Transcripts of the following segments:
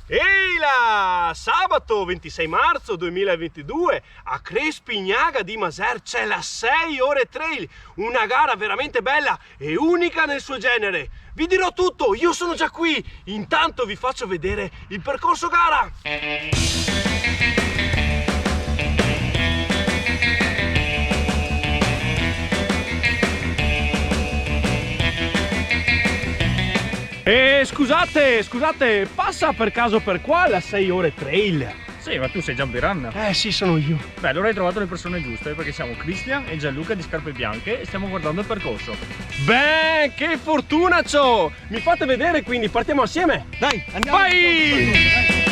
Ehi là! Sabato 26 marzo 2022 a Crespignaga di Maser c'è la 6 ore trail, una gara veramente bella e unica nel suo genere. Vi dirò tutto, io sono già qui, intanto vi faccio vedere il percorso gara. Scusate, passa per caso per qua la 6 ore trail? Sì, ma tu sei Jumpy Run? Sì, sono io. Beh, allora hai trovato le persone giuste, perché siamo Cristian e Gianluca di Scarpe Bianche e stiamo guardando il percorso. Beh, che fortuna c'ho! Mi fate vedere, quindi partiamo assieme? Dai, andiamo! Vai!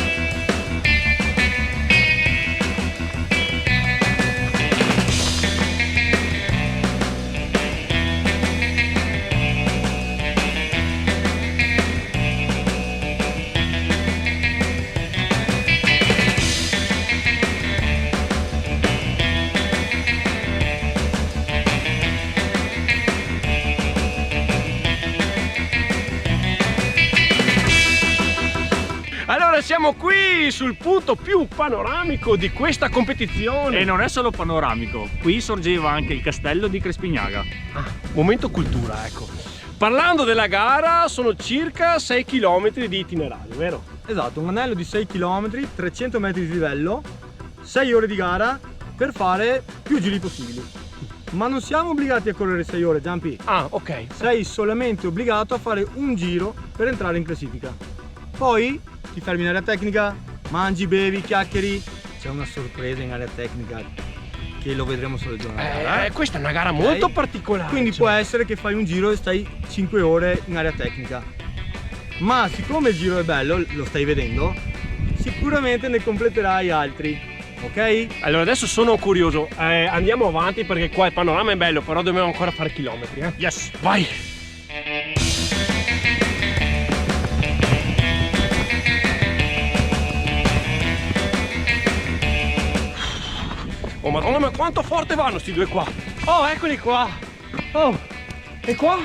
Allora siamo qui sul punto più panoramico di questa competizione. E non è solo panoramico, qui sorgeva anche il castello di Crespignaga. Momento cultura, ecco. Parlando della gara, sono circa 6 km di itinerario, vero? Esatto, un anello di 6 km, 300 metri di livello, 6 ore di gara per fare più giri possibili. Ma non siamo obbligati a correre 6 ore, Jumpy. Ah, ok. Sei solamente obbligato a fare un giro per entrare in classifica. Poi ti fermi in area tecnica, mangi, bevi, chiacchieri. C'è una sorpresa in area tecnica che lo vedremo solo il giorno della gara. Questa è una gara molto particolare. Quindi cioè. può essere che fai un giro e stai 5 ore in area tecnica. Ma siccome il giro è bello, lo stai vedendo, sicuramente ne completerai altri, ok? Allora adesso sono curioso, andiamo avanti perché qua il panorama è bello, però dobbiamo ancora fare chilometri, Yes! Vai! Oh madonna, ma quanto forte vanno sti due qua! Oh, eccoli qua! Oh, e qua?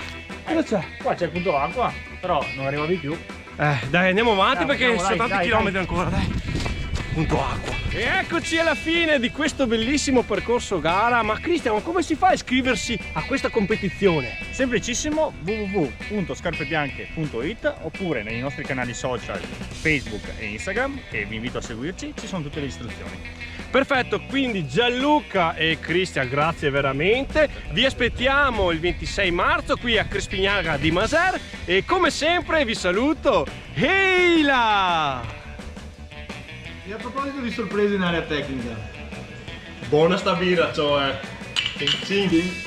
Cosa c'è? Qua c'è il punto acqua, però non arrivavi più. Dai, andiamo avanti perché andiamo, sono dai, tanti chilometri ancora, dai! Punto acqua. E eccoci alla fine di questo bellissimo percorso gara. Ma Cristian, ma come si fa a iscriversi a questa competizione? Semplicissimo, www.scarpebianche.it oppure nei nostri canali social Facebook e Instagram, che vi invito a seguirci, ci sono tutte le istruzioni. Perfetto, quindi Gianluca e Cristian, grazie veramente. Vi aspettiamo il 26 marzo qui a Crespignaga di Maser e come sempre vi saluto. Ehi là! E a proposito di sorprese in area tecnica, Buona sta birra, cioè. Cin cin.